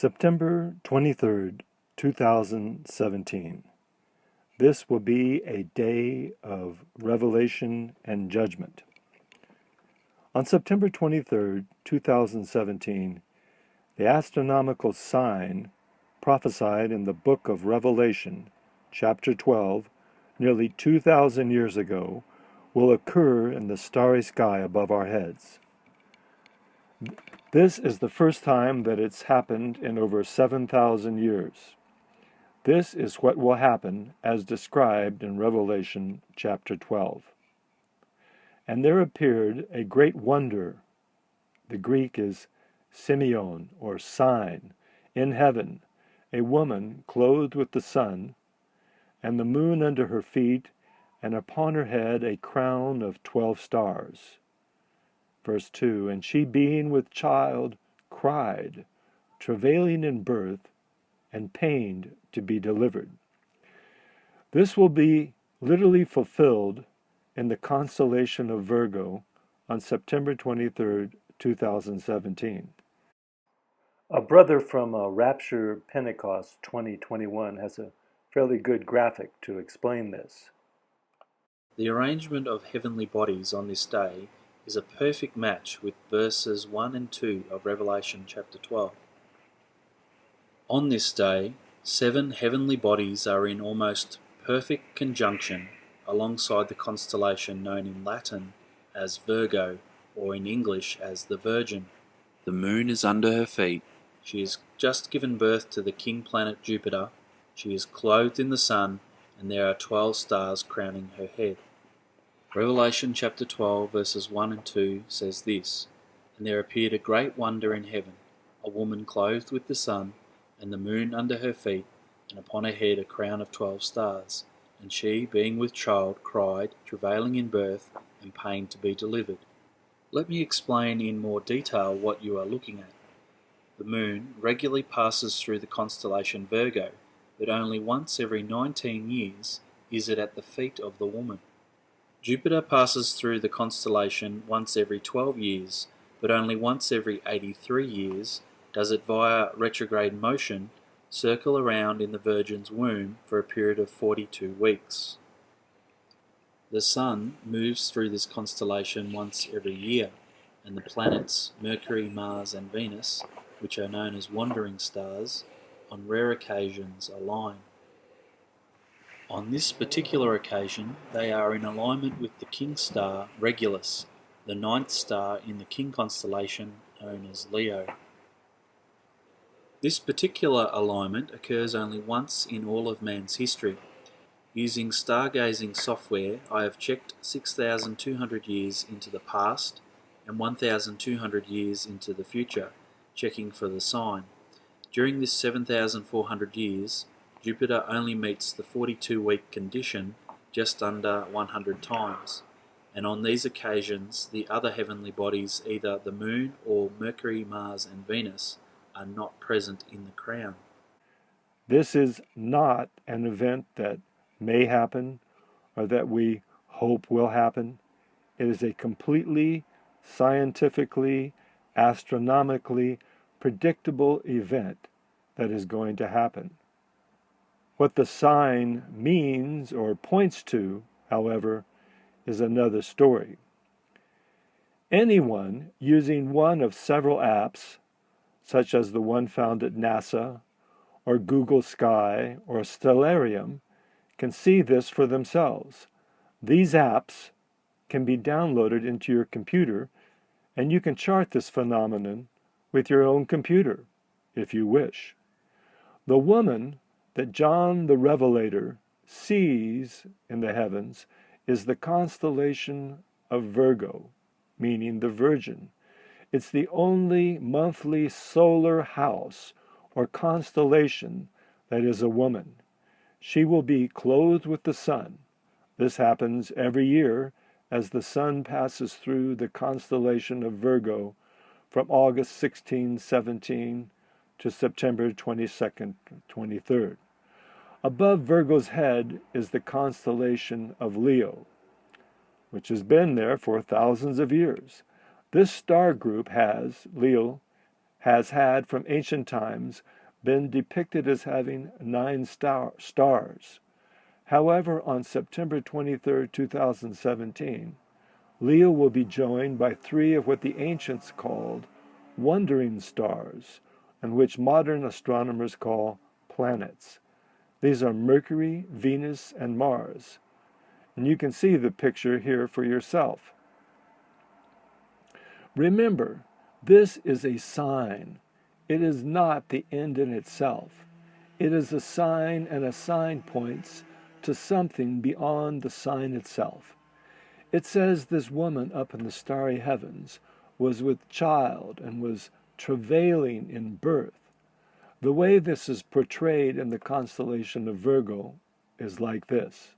September 23rd, 2017. This will be a day of revelation and judgment. On September 23rd, 2017, the astronomical sign prophesied in the book of Revelation, chapter 12, nearly 2,000 years ago, will occur in the starry sky above our heads. This is the first time that it's happened in over 7,000 years. This is what will happen as described in Revelation chapter 12. And there appeared a great wonder. The Greek is Simeon, or sign, in heaven, a woman clothed with the sun, and the moon under her feet, and upon her head a crown of 12 stars. Verse 2, and she being with child cried, travailing in birth, and pained to be delivered. This will be literally fulfilled in the constellation of Virgo on September 23rd, 2017. A brother from Rapture Pentecost 2021 has a fairly good graphic to explain this. The arrangement of heavenly bodies on this day is a perfect match with verses 1 and 2 of Revelation chapter 12. On this day, 7 heavenly bodies are in almost perfect conjunction alongside the constellation known in Latin as Virgo, or in English as the Virgin. The moon is under her feet. She has just given birth to the king planet Jupiter. She is clothed in the sun, and there are 12 stars crowning her head. Revelation chapter 12 verses 1 and 2 says this, and there appeared a great wonder in heaven, a woman clothed with the sun, and the moon under her feet, and upon her head a crown of 12 stars. And she, being with child, cried, travailing in birth, and pained to be delivered. Let me explain in more detail what you are looking at. The moon regularly passes through the constellation Virgo, but only once every 19 years is it at the feet of the woman. Jupiter passes through the constellation once every 12 years, but only once every 83 years does it via retrograde motion circle around in the Virgin's womb for a period of 42 weeks. The Sun moves through this constellation once every year, and the planets Mercury, Mars and Venus, which are known as wandering stars, on rare occasions align. On this particular occasion, they are in alignment with the king star Regulus, the 9th star in the king constellation known as Leo. This particular alignment occurs only once in all of man's history. Using stargazing software, I have checked 6,200 years into the past and 1,200 years into the future, checking for the sign. During this 7,400 years, Jupiter only meets the 42-week condition just under 100 times, and on these occasions the other heavenly bodies, either the Moon or Mercury, Mars and Venus, are not present in the crown. This is not an event that may happen or that we hope will happen. It is a completely scientifically, astronomically predictable event that is going to happen. What the sign means or points to, however, is another story. Anyone using one of several apps, such as the one found at NASA, or Google Sky, or Stellarium, can see this for themselves. These apps can be downloaded into your computer, and you can chart this phenomenon with your own computer, if you wish. The woman that John the Revelator sees in the heavens is the constellation of Virgo, meaning the Virgin. It's the only monthly solar house or constellation that is a woman. She will be clothed with the sun. This happens every year as the sun passes through the constellation of Virgo from August 16, 17 to September 22nd, 23rd. Above Virgo's head is the constellation of Leo, which has been there for thousands of years. This star group Leo has had from ancient times been depicted as having 9 stars. However, on September 23, 2017, Leo will be joined by 3 of what the ancients called wandering stars, and which modern astronomers call planets. These are Mercury, Venus, and Mars. And you can see the picture here for yourself. Remember, this is a sign. It is not the end in itself. It is a sign, and a sign points to something beyond the sign itself. It says this woman up in the starry heavens was with child and was travailing in birth. The way this is portrayed in the constellation of Virgo is like this.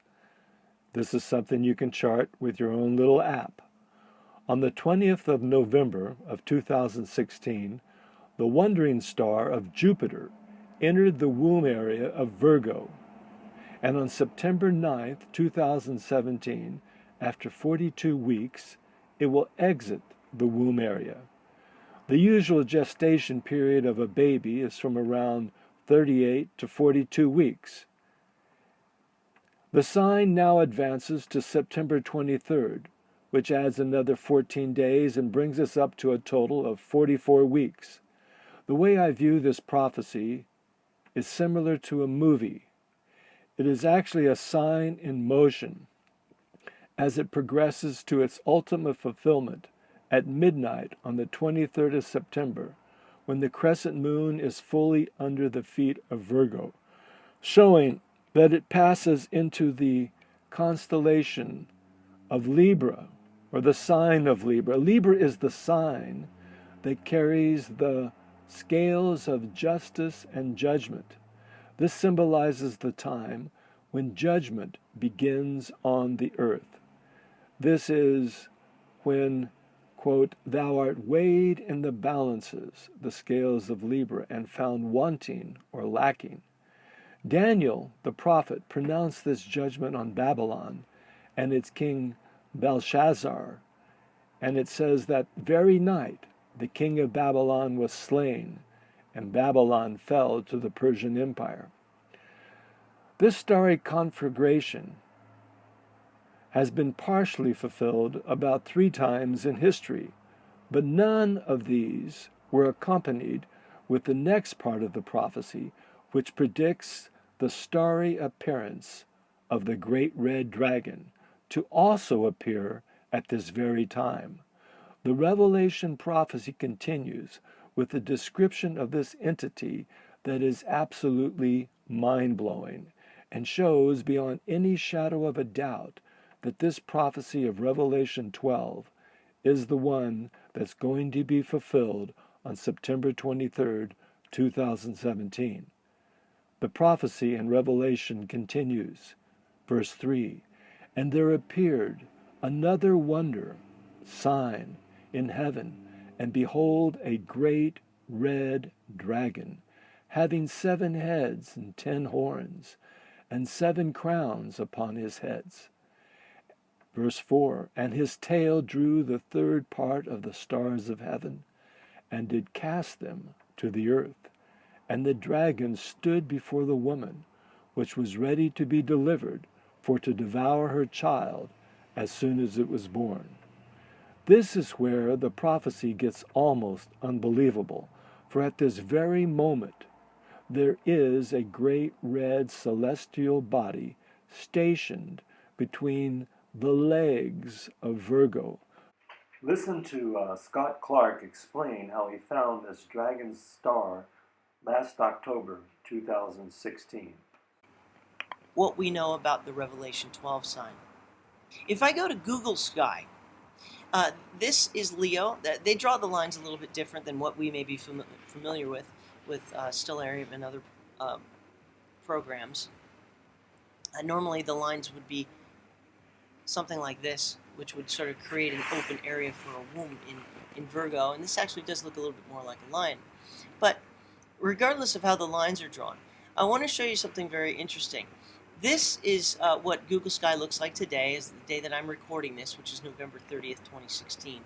This is something you can chart with your own little app. On the 20th of November of 2016, the wandering star of Jupiter entered the womb area of Virgo. And on September 9th, 2017, after 42 weeks, it will exit the womb area. The usual gestation period of a baby is from around 38 to 42 weeks. The sign now advances to September 23rd, which adds another 14 days and brings us up to a total of 44 weeks. The way I view this prophecy is similar to a movie. It is actually a sign in motion as it progresses to its ultimate fulfillment at midnight on the 23rd of September, when the crescent moon is fully under the feet of Virgo, showing that it passes into the constellation of Libra, or the sign of Libra. Libra is the sign that carries the scales of justice and judgment. This symbolizes the time when judgment begins on the earth. This is when, quote, "thou art weighed in the balances, the scales of Libra, and found wanting or lacking." Daniel, the prophet, pronounced this judgment on Babylon and its king Belshazzar, and it says that very night the king of Babylon was slain, and Babylon fell to the Persian Empire. This starry conflagration has been partially fulfilled about 3 times in history, but none of these were accompanied with the next part of the prophecy, which predicts the starry appearance of the great red dragon to also appear at this very time. The Revelation prophecy continues with a description of this entity that is absolutely mind-blowing and shows beyond any shadow of a doubt that this prophecy of Revelation 12 is the one that's going to be fulfilled on September 23rd, 2017. The prophecy in Revelation continues. Verse 3, "And there appeared another wonder, sign, in heaven, and behold, a great red dragon, having 7 heads and 10 horns, and 7 crowns upon his heads." Verse 4, "And his tail drew the 3rd part of the stars of heaven, and did cast them to the earth. And the dragon stood before the woman, which was ready to be delivered, for to devour her child as soon as it was born." This is where the prophecy gets almost unbelievable, for at this very moment there is a great red celestial body stationed between the legs of Virgo. Listen to Scott Clark explain how he found this dragon star last October 2016. What we know about the Revelation 12 sign. If I go to Google Sky, this is Leo. They draw the lines a little bit different than what we may be familiar with Stellarium and other programs. Normally the lines would be something like this, which would sort of create an open area for a womb in Virgo, and this actually does look a little bit more like a lion. But regardless of how the lines are drawn, I want to show you something very interesting. This is what Google Sky looks like today, is the day that I'm recording this, which is November 30th, 2016.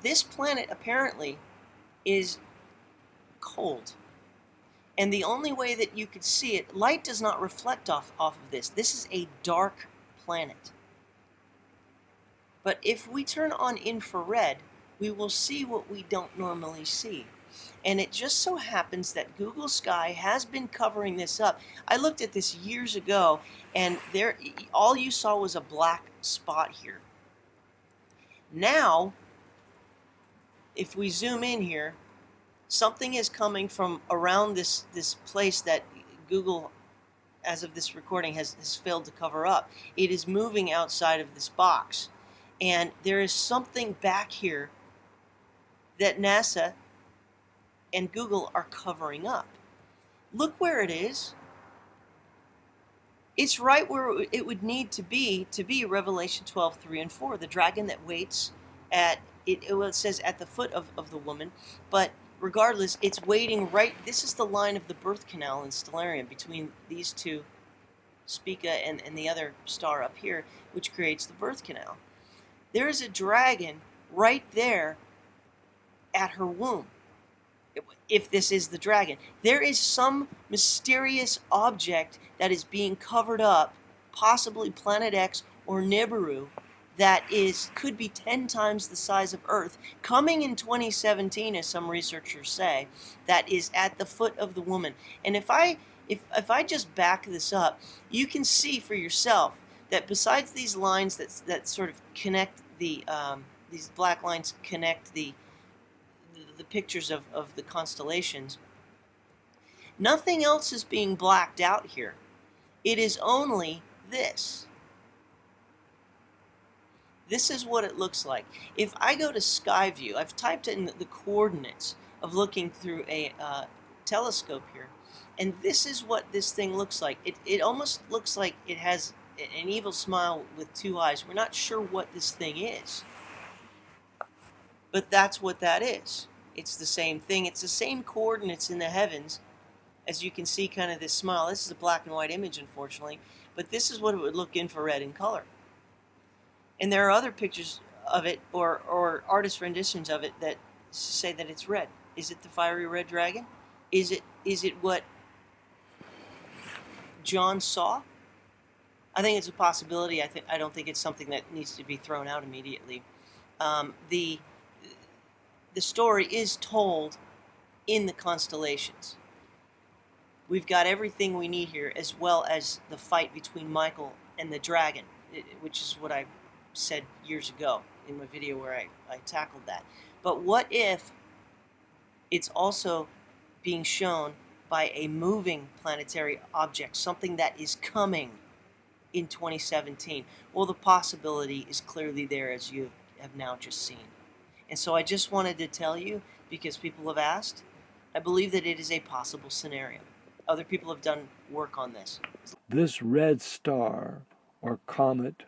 This planet apparently is cold. And the only way that you could see it, light does not reflect off of this. This is a dark planet. But if we turn on infrared, we will see what we don't normally see. And it just so happens that Google Sky has been covering this up. I looked at this years ago, and there, all you saw was a black spot here. Now, if we zoom in here, something is coming from around this place that Google, as of this recording, has failed to cover up. It is moving outside of this box. And there is something back here that NASA and Google are covering up. Look where it is. It's right where it would need to be Revelation 12:3 and 4, the dragon that waits at it. Well, it says at the foot of the woman, but regardless, it's waiting right. This is the line of the birth canal in Stellarium between these two, Spica and the other star up here, which creates the birth canal. There is a dragon right there at her womb. If this is the dragon, there is some mysterious object that is being covered up, possibly Planet X or Nibiru, that could be 10 times the size of Earth, coming in 2017, as some researchers say, that is at the foot of the woman. And if I just back this up, you can see for yourself that besides these lines that sort of connect these black lines connect the pictures of the constellations, nothing else is being blacked out here. It is only this. This is what it looks like. If I go to Skyview, I've typed in the coordinates of looking through a telescope here, and this is what this thing looks like. It almost looks like it has an evil smile with two eyes. We're not sure what this thing is, but that's what that is. It's the same thing. It's the same coordinates in the heavens. As you can see, kind of this smile. This is a black and white image, unfortunately, but this is what it would look infrared in color. And there are other pictures of it, or artist renditions of it, that say that it's red. Is it the fiery red dragon? Is it what John saw? I think it's a possibility. I don't think it's something that needs to be thrown out immediately. The story is told in the constellations. We've got everything we need here, as well as the fight between Michael and the dragon, which is what I said years ago in my video where I tackled that. But what if it's also being shown by a moving planetary object, something that is coming in 2017? Well, the possibility is clearly there, as you have now just seen. And so I just wanted to tell you, because people have asked, I believe that it is a possible scenario. Other people have done work on this. This red star, or comet,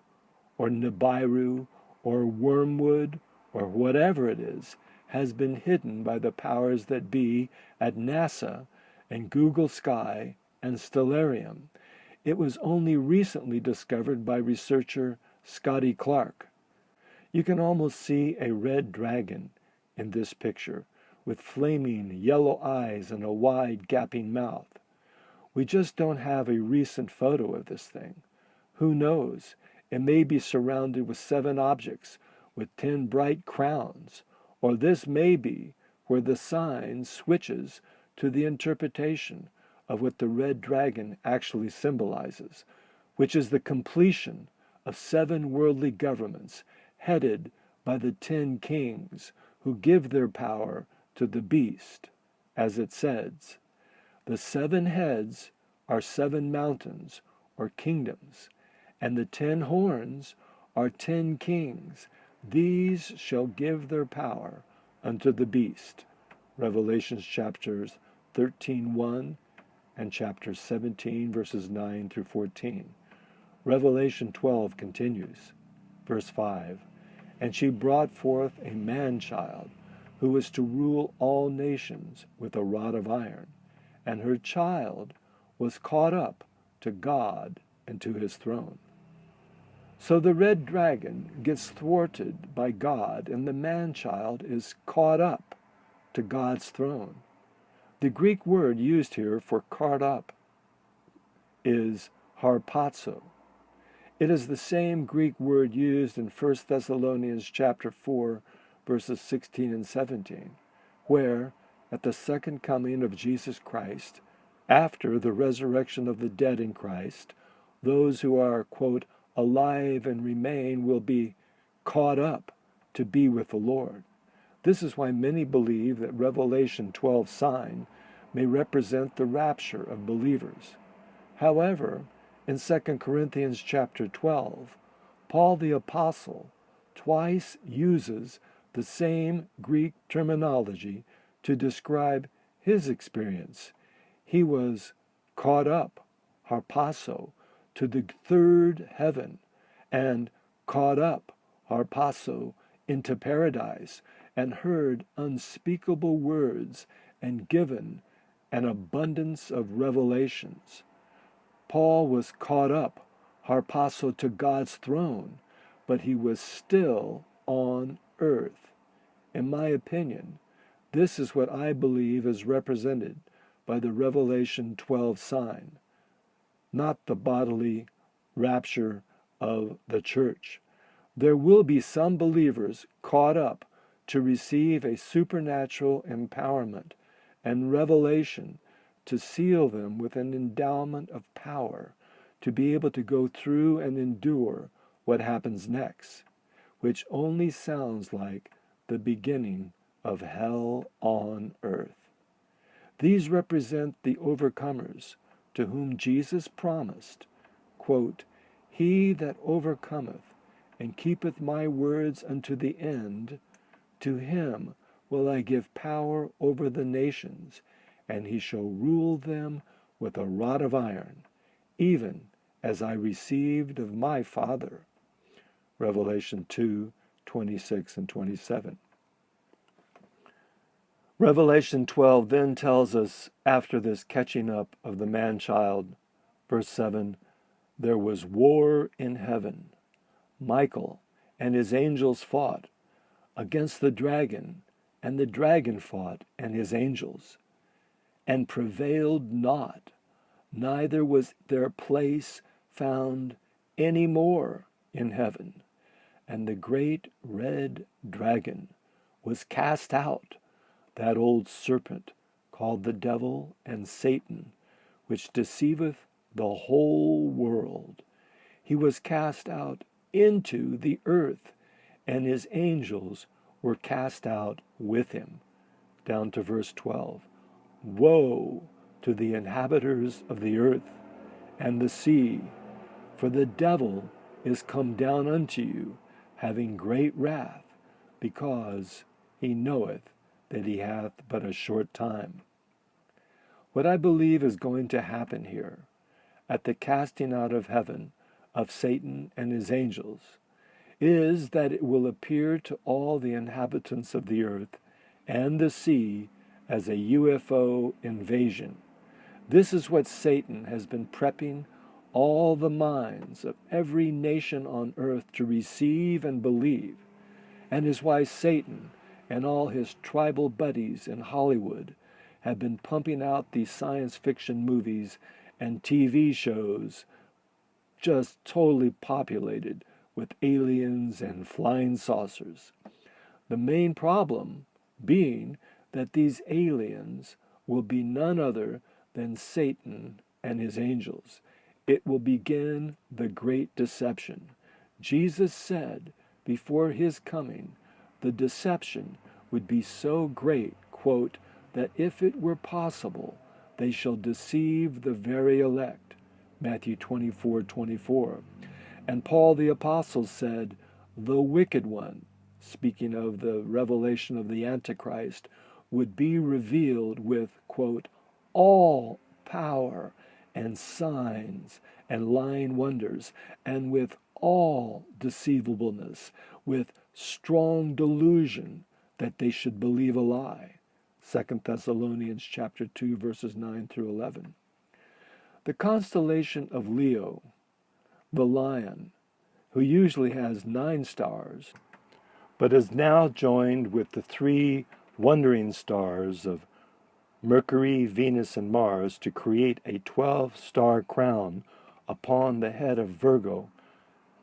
or Nibiru, or wormwood, or whatever it is, has been hidden by the powers that be at NASA and Google Sky and Stellarium. It was only recently discovered by researcher Scotty Clark. You can almost see a red dragon in this picture, with flaming yellow eyes and a wide gaping mouth. We just don't have a recent photo of this thing. Who knows? It may be surrounded with 7 objects with 10 bright crowns, or this may be where the sign switches to the interpretation of what the red dragon actually symbolizes, which is the completion of 7 worldly governments headed by the 10 kings who give their power to the beast, as it says. The 7 heads are 7 mountains or kingdoms, and the 10 horns are 10 kings. These shall give their power unto the beast. Revelations chapters 13:1 and chapter 17, verses 9 through 14. Revelation 12 continues. Verse 5, and she brought forth a man-child, who was to rule all nations with a rod of iron, and her child was caught up to God and to his throne. So the red dragon gets thwarted by God, and the man-child is caught up to God's throne. The Greek word used here for caught up is harpazo. It is the same Greek word used in 1 Thessalonians chapter 4, verses 16 and 17, where, at the second coming of Jesus Christ, after the resurrection of the dead in Christ, those who are, quote, alive and remain will be caught up to be with the Lord. This is why many believe that Revelation 12 sign may represent the rapture of believers. However, in 2 Corinthians chapter 12, Paul the Apostle twice uses the same Greek terminology to describe his experience. He was caught up, harpazo, to the third heaven, and caught up, harpazo, into paradise, and heard unspeakable words, and given an abundance of revelations. Paul was caught up, harpazo, to God's throne, but he was still on earth. In my opinion, this is what I believe is represented by the Revelation 12 sign, not the bodily rapture of the church. There will be some believers caught up to receive a supernatural empowerment and revelation to seal them with an endowment of power to be able to go through and endure what happens next, which only sounds like the beginning of hell on earth. These represent the overcomers to whom Jesus promised, quote, "He that overcometh and keepeth my words unto the end, to him will I give power over the nations, and he shall rule them with a rod of iron, even as I received of my Father." Revelation 2, 26 and 27. Revelation 12 then tells us, after this catching up of the man-child, verse 7, there was war in heaven. Michael and his angels fought against the dragon, and the dragon fought and his angels, and prevailed not, neither was their place found any more in heaven. And the great red dragon was cast out, that old serpent called the devil and Satan, which deceiveth the whole world. He was cast out into the earth, and his angels were cast out with him. Down to verse 12. Woe to the inhabitants of the earth and the sea, for the devil is come down unto you, having great wrath, because he knoweth that he hath but a short time. What I believe is going to happen here, at the casting out of heaven of Satan and his angels, is that it will appear to all the inhabitants of the earth and the sea as a UFO invasion. This is what Satan has been prepping all the minds of every nation on earth to receive and believe, and is why Satan and all his tribal buddies in Hollywood have been pumping out these science fiction movies and TV shows just totally populated with aliens and flying saucers. The main problem being that these aliens will be none other than Satan and his angels. It will begin the great deception. Jesus said before his coming, the deception would be so great, quote, that if it were possible, they shall deceive the very elect. Matthew 24:24. And Paul the Apostle said, the wicked one, speaking of the revelation of the Antichrist, would be revealed with, quote, all power and signs and lying wonders, and with all deceivableness, with strong delusion, that they should believe a lie. 2 Thessalonians chapter 2, verses 9 through 11. The constellation of Leo, the lion, who usually has 9 stars, but is now joined with the 3 wandering stars of Mercury, Venus, and Mars to create a 12-star crown upon the head of Virgo.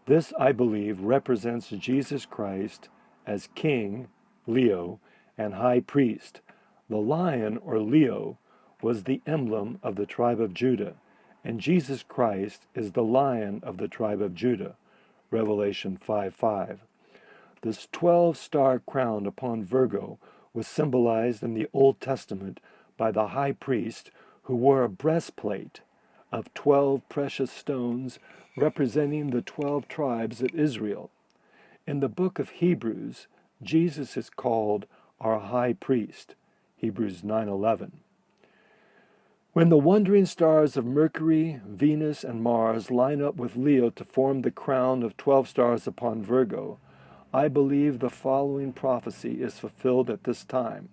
This, I believe, represents Jesus Christ as King, Leo, and High Priest. The lion, or Leo, was the emblem of the tribe of Judah, and Jesus Christ is the Lion of the tribe of Judah. Revelation 5:5. This 12-star crown upon Virgo was symbolized in the Old Testament by the high priest who wore a breastplate of 12 precious stones representing the 12 tribes of Israel. In the book of Hebrews, Jesus is called our high priest. Hebrews 9:11. When the wandering stars of Mercury, Venus, and Mars line up with Leo to form the crown of 12 stars upon Virgo, I believe the following prophecy is fulfilled at this time.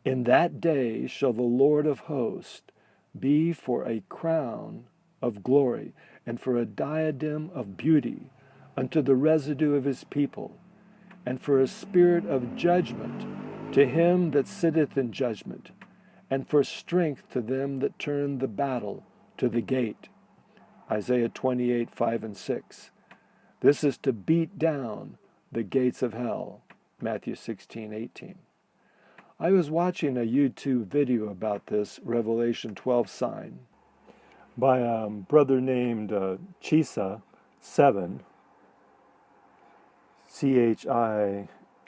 In that day shall the Lord of hosts be for a crown of glory and for a diadem of beauty unto the residue of his people, and for a spirit of judgment to him that sitteth in judgment, and for strength to them that turn the battle to the gate. Isaiah 28:5 and 6. This is to beat down the gates of hell. Matthew 16:18. I was watching a YouTube video about this Revelation 12 sign by a brother named Chisa7,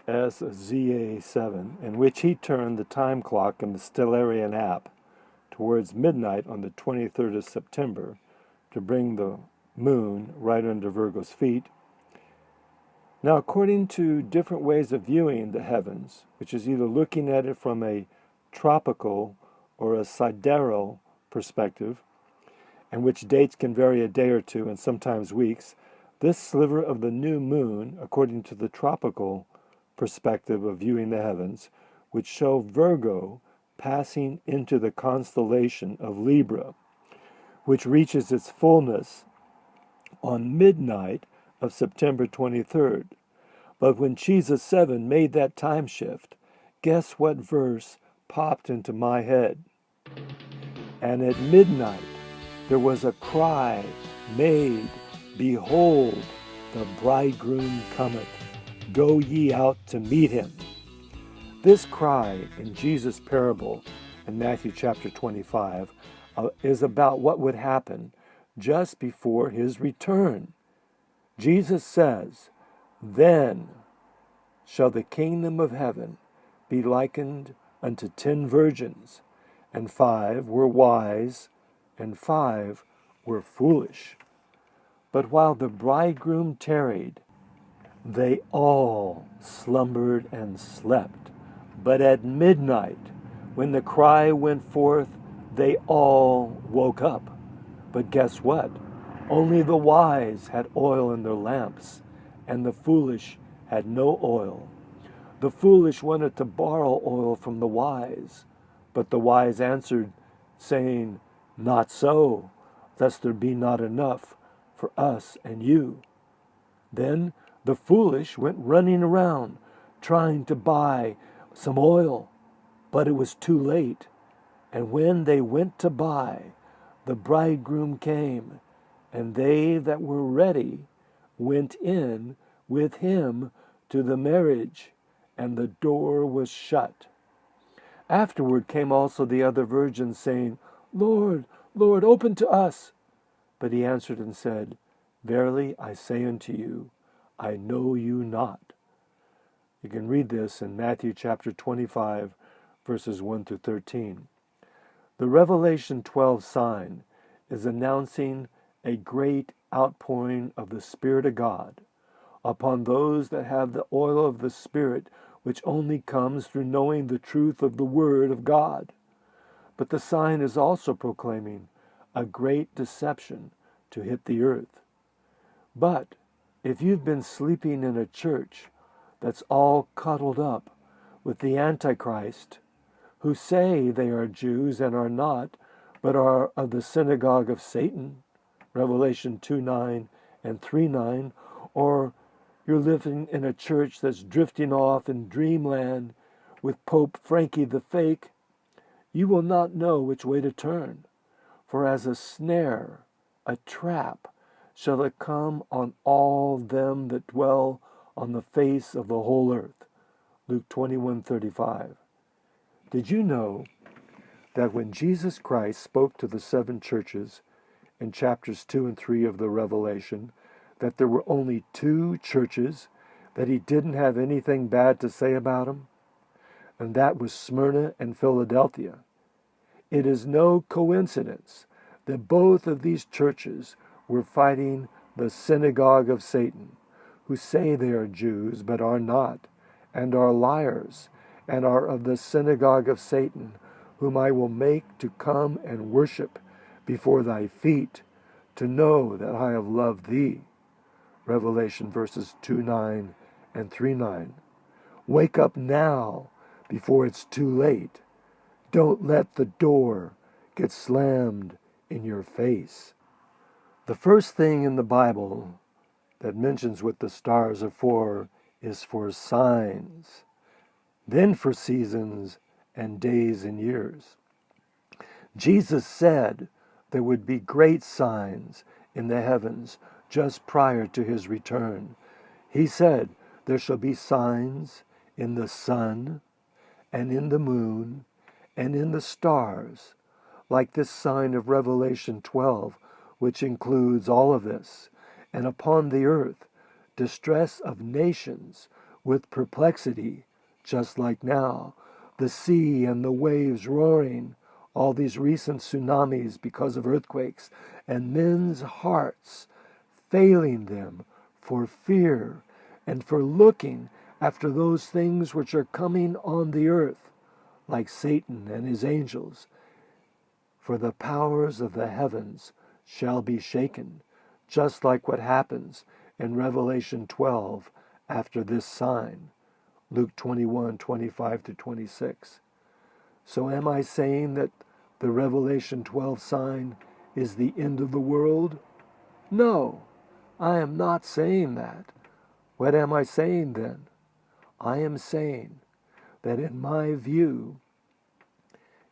CHISZA7, in which he turned the time clock in the Stellarian app towards midnight on the 23rd of September to bring the moon right under Virgo's feet. Now, according to different ways of viewing the heavens, which is either looking at it from a tropical or a sidereal perspective, and which dates can vary a day or two and sometimes weeks, this sliver of the new moon, according to the tropical perspective of viewing the heavens, would show Virgo passing into the constellation of Libra, which reaches its fullness on midnight of September 23rd. But when Jesus 7 made that time shift, guess what verse popped into my head? And at midnight there was a cry made, Behold, the bridegroom cometh, go ye out to meet him. This cry in Jesus' parable in Matthew chapter 25 is about what would happen just before his return. Jesus says, Then shall the kingdom of heaven be likened unto 10 virgins, and 5 were wise, and 5 were foolish. But while the bridegroom tarried, they all slumbered and slept. But at midnight, when the cry went forth, they all woke up. But guess what? Only the wise had oil in their lamps, and the foolish had no oil. The foolish wanted to borrow oil from the wise, but the wise answered, saying, Not so, lest there be not enough for us and you. Then the foolish went running around, trying to buy some oil, but it was too late. And when they went to buy, the bridegroom came, and they that were ready went in with him to the marriage, and the door was shut. Afterward came also the other virgins, saying, Lord, Lord, open to us. But he answered and said, Verily I say unto you, I know you not. You can read this in Matthew chapter 25, verses 1 through 13. The Revelation 12 sign is announcing a great outpouring of the Spirit of God upon those that have the oil of the Spirit, which only comes through knowing the truth of the Word of God. But the sign is also proclaiming a great deception to hit the earth. But if you've been sleeping in a church that's all cuddled up with the Antichrist, who say they are Jews and are not, but are of the synagogue of Satan, Revelation 2:9 and 3:9, or you're living in a church that's drifting off in dreamland with Pope Frankie the Fake, You will not know which way to turn. For as a snare, a trap, shall it come on all them that dwell on the face of the whole earth. Luke 21:35. Did you know that when Jesus Christ spoke to the seven churches in chapters 2 and 3 of the Revelation, that there were only two churches that he didn't have anything bad to say about them? And that was Smyrna and Philadelphia. It is no coincidence that both of these churches were fighting the synagogue of Satan, who say they are Jews but are not, and are liars, and are of the synagogue of Satan, whom I will make to come and worship before thy feet, to know that I have loved thee. Revelation verses 2:9 and 3:9. Wake up now before it's too late. Don't let the door get slammed in your face. The first thing in the Bible that mentions what the stars are for is for signs, then for seasons and days and years. Jesus said there would be great signs in the heavens just prior to his return. He said there shall be signs in the sun and in the moon and in the stars, like this sign of Revelation 12, which includes all of this, and upon the earth, distress of nations with perplexity, just like now, the sea and the waves roaring, all these recent tsunamis because of earthquakes, and men's hearts failing them for fear and for looking after those things which are coming on the earth, like Satan and his angels. For the powers of the heavens shall be shaken, just like what happens in Revelation 12 after this sign, Luke 21:25-26. So am I saying that the Revelation 12 sign is the end of the world? No, I am not saying that. What am I saying then? I am saying that in my view,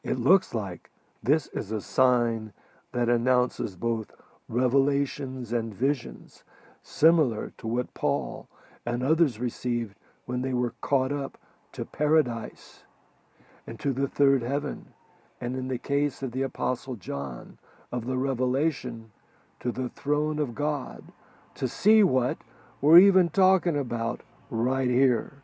it looks like this is a sign that announces both revelations and visions, similar to what Paul and others received when they were caught up to paradise and to the third heaven, and in the case of the Apostle John, of the Revelation, to the throne of God, to see what we're even talking about right here.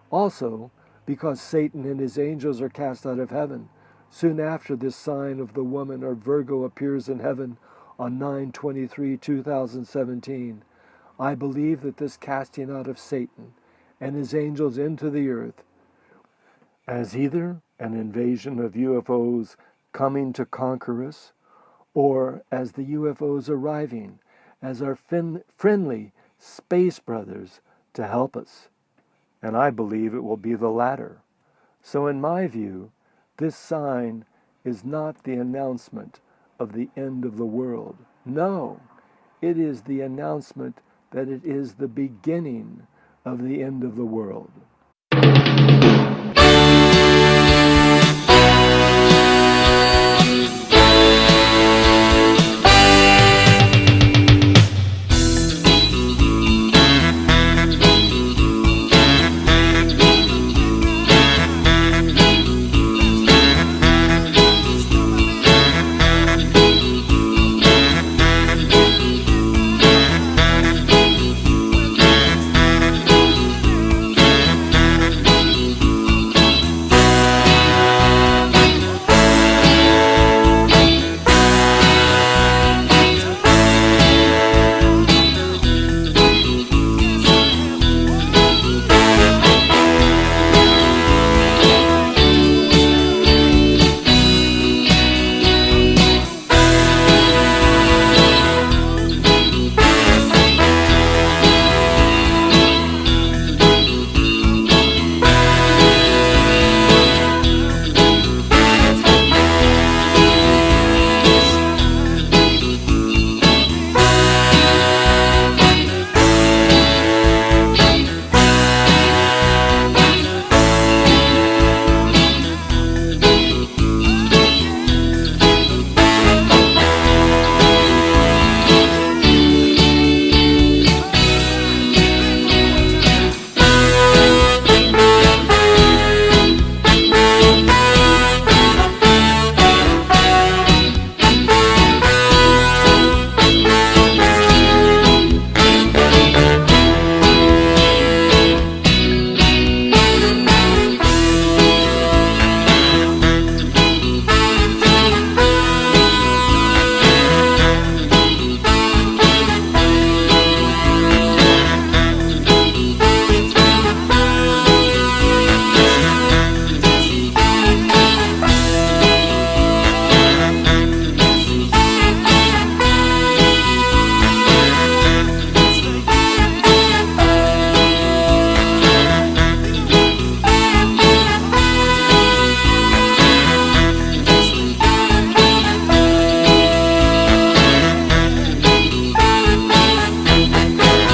Also, because Satan and his angels are cast out of heaven, soon after this sign of the woman or Virgo appears in heaven on 9/23/2017, I believe that this casting out of Satan and his angels into the earth as either an invasion of UFOs coming to conquer us, or as the UFOs arriving as our friendly space brothers to help us. And I believe it will be the latter. So in my view, this sign is not the announcement of the end of the world. No, it is the announcement that it is the beginning of the end of the world.